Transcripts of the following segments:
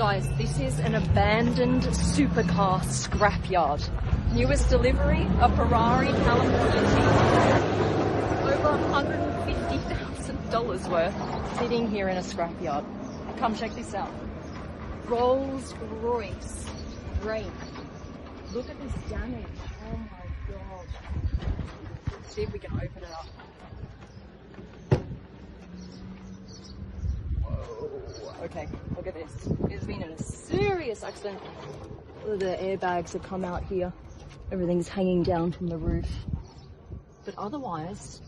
Guys, this is an abandoned supercar scrapyard. Newest delivery, a Ferrari California over $150,000 worth, sitting here in a scrapyard. Come check this out. Rolls Royce brake. Look at this damage. Oh my god. Let's see if we can open it up. Okay, look at this. It's been in a serious accident. The airbags have come out here. Everything's hanging down from the roof. But otherwise,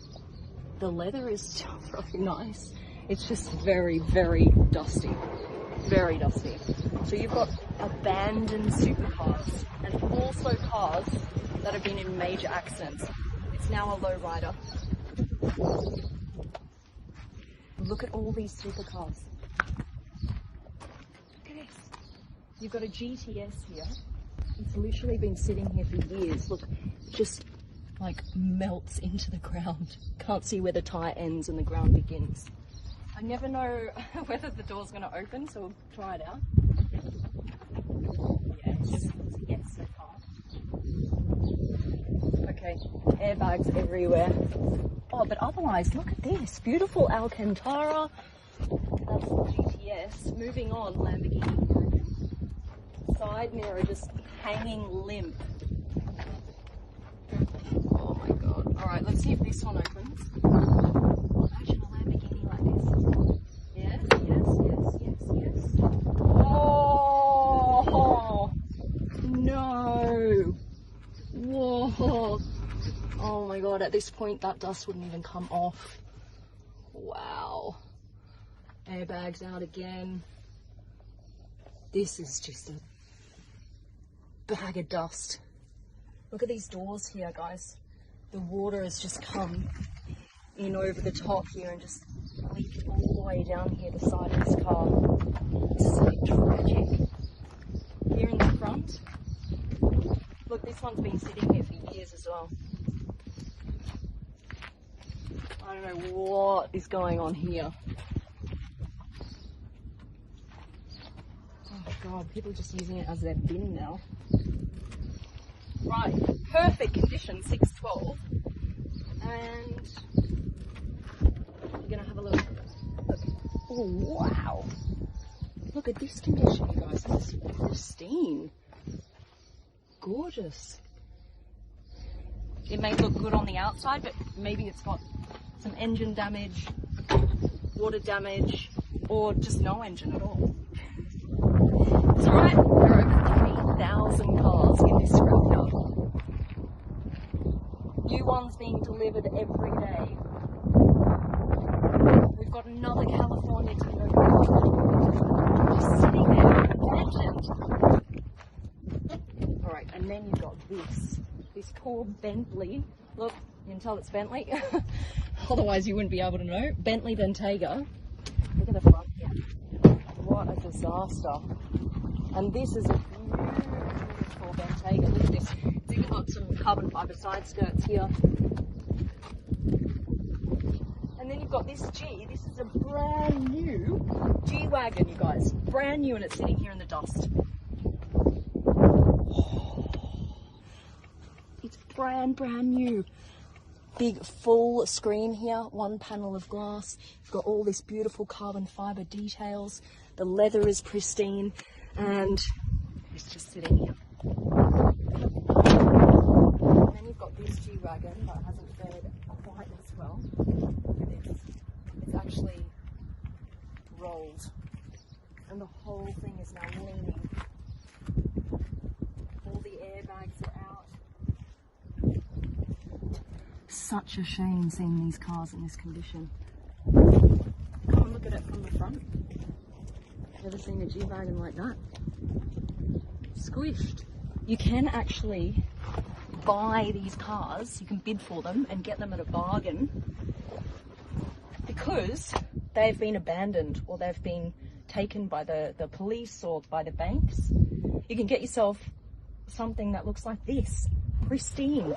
the leather is still really nice. It's just very, very dusty. Very dusty. So you've got abandoned supercars and also cars that have been in major accidents. It's now a lowrider. Look at all these supercars. You've got a GTS here. It's literally been sitting here for years. Look, just like melts into the ground. Can't see where the tyre ends and the ground begins. I never know whether the door's going to open, so we'll try it out. Yes, yes, so far. Okay, airbags everywhere. Oh, but otherwise, look at this. Beautiful Alcantara. That's the GTS. Moving on, Lamborghini. Side mirror just hanging limp. Oh my god. Alright, let's see if this one opens. Imagine a Lamborghini like this. Yes, yes, yes, yes, yes. Oh no. Whoa. Oh my god, at this point that dust wouldn't even come off. Wow. Airbags out again. This is just a bag of dust. Look at these doors here, guys. The water has just come in over the top here and just leaked all the way down here the side of this car. This is a bit tragic. Here in the front, look, this one's been sitting here for years as well. I don't know what is going on here. Oh god, people are just using it as their bin now. Right, perfect condition, 612. And we're gonna have a look. Oh wow! Look at this condition, you guys. This is pristine. Gorgeous. It may look good on the outside, but maybe it's got some engine damage, water damage, or just no engine at all. That's right, there are over 3,000 cars in this scrapyard. New ones being delivered every day. We've got another California Timber just sitting there, abandoned. Alright, and then you've got this cool Bentley. Look, you can tell it's Bentley. Otherwise you wouldn't be able to know. Bentley Bentayga. Look at the front here. What a disaster. And this is a beautiful Bentayga. Look at this. It's even got some carbon fibre side skirts here. And then you've got this G. This is a brand new G-Wagon, you guys. Brand new, and it's sitting here in the dust. It's brand new. Big full screen here, one panel of glass. You've got all this beautiful carbon fibre details. The leather is pristine. And it's just sitting here. And then you've got this G-Wagon that hasn't fared quite as well. Look at this. It's actually rolled. And the whole thing is now leaning. All the airbags are out. Such a shame seeing these cars in this condition. Come and look at it from the front. Never seen a G-Wagon like that. Squished. You can actually buy these cars, you can bid for them and get them at a bargain because they've been abandoned or they've been taken by the police or by the banks. You can get yourself something that looks like this, pristine.